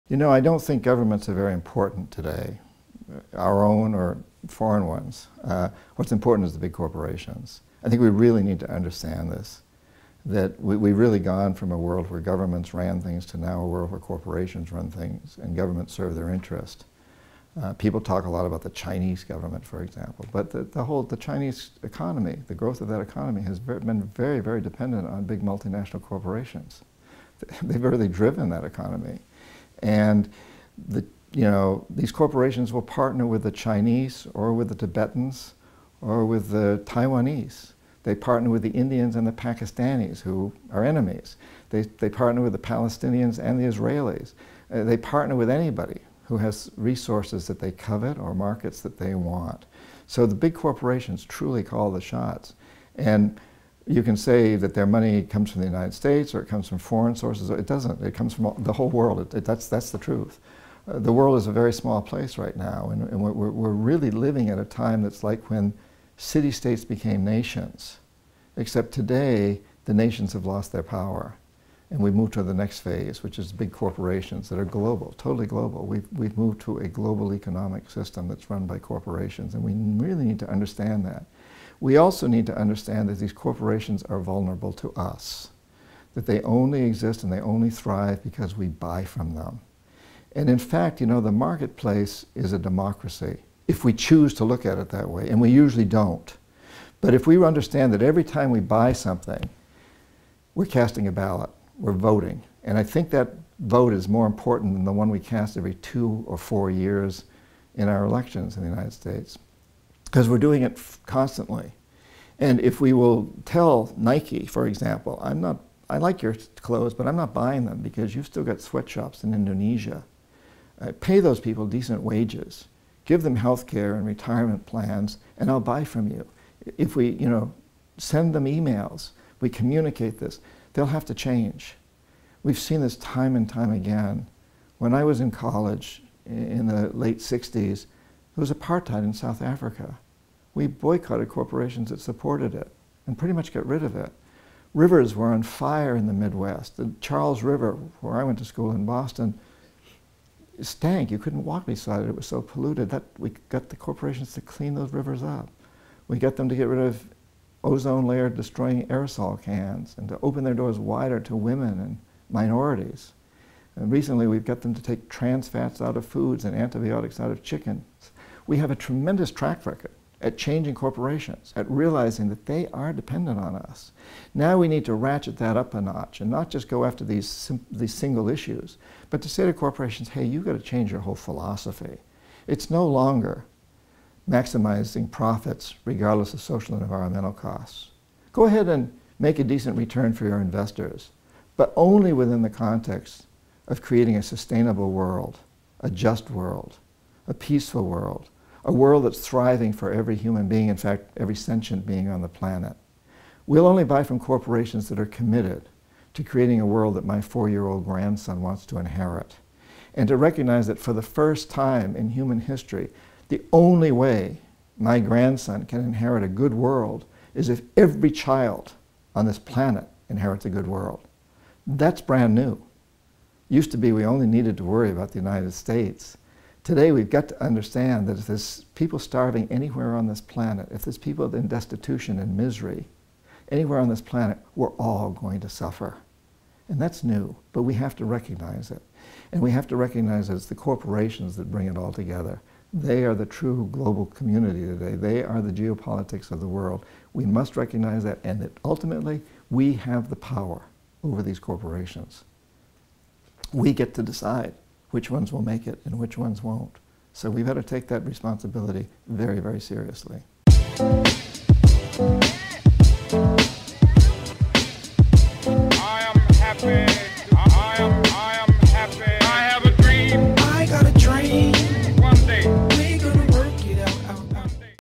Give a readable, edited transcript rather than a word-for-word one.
You know, I don't think governments are very important today, our own or foreign ones. What's important is the big corporations. I think we really need to understand this, that we've really gone from a world where governments ran things to now a world where corporations run things and governments serve their interest. People talk a lot about the Chinese government, for example, but the Chinese economy, the growth of that economy has been very, very dependent on big multinational corporations. They've really driven that economy. And these corporations will partner with the Chinese or with the Tibetans or with the Taiwanese. They partner with the Indians and the Pakistanis, who are enemies. They partner with the Palestinians and the Israelis. They partner with anybody who has resources that they covet or markets that they want. So the big corporations truly call the shots. And you can say that their money comes from the United States or it comes from foreign sources. It doesn't. It comes from the whole world. That's the truth. The world is a very small place right now, and we're really living at a time that's like when city-states became nations. Except today, the nations have lost their power. And we've moved to the next phase, which is big corporations that are global, totally global. We've moved to a global economic system that's run by corporations, and we really need to understand that. We also need to understand that these corporations are vulnerable to us, that they only exist and they only thrive because we buy from them. And in fact, you know, the marketplace is a democracy, if we choose to look at it that way, and we usually don't. But if we understand that every time we buy something, we're casting a ballot, we're voting. And I think that vote is more important than the one we cast every 2 or 4 years in our elections in the United States, because we're doing it constantly. And if we will tell Nike, for example, I like your clothes, but I'm not buying them because you've still got sweatshops in Indonesia. Pay those people decent wages, give them health care and retirement plans, and I'll buy from you. If we, send them emails, we communicate this, they'll have to change. We've seen this time and time again. When I was in college in the late 60s, there was apartheid in South Africa. We boycotted corporations that supported it and pretty much got rid of it. Rivers were on fire in the Midwest. The Charles River, where I went to school in Boston, stank. You couldn't walk beside it. It was so polluted. We got the corporations to clean those rivers up. We got them to get rid of ozone layer destroying aerosol cans and to open their doors wider to women and minorities. And recently we've got them to take trans fats out of foods and antibiotics out of chickens. We have a tremendous track record at changing corporations, at realizing that they are dependent on us. Now we need to ratchet that up a notch and not just go after these single issues, but to say to corporations, hey, you've got to change your whole philosophy. It's no longer maximizing profits regardless of social and environmental costs. Go ahead and make a decent return for your investors, but only within the context of creating a sustainable world, a just world, a peaceful world, a world that's thriving for every human being, in fact, every sentient being on the planet. We'll only buy from corporations that are committed to creating a world that my 4-year-old grandson wants to inherit. And to recognize that for the first time in human history, the only way my grandson can inherit a good world is if every child on this planet inherits a good world. That's brand new. Used to be we only needed to worry about the United States. Today we've got to understand that if there's people starving anywhere on this planet, if there's people in destitution and misery anywhere on this planet, we're all going to suffer. And that's new, but we have to recognize it. And we have to recognize that it's the corporations that bring it all together. They are the true global community today. They are the geopolitics of the world. We must recognize that, and that ultimately we have the power over these corporations. We get to decide which ones will make it and which ones won't. So we better take that responsibility very, very seriously.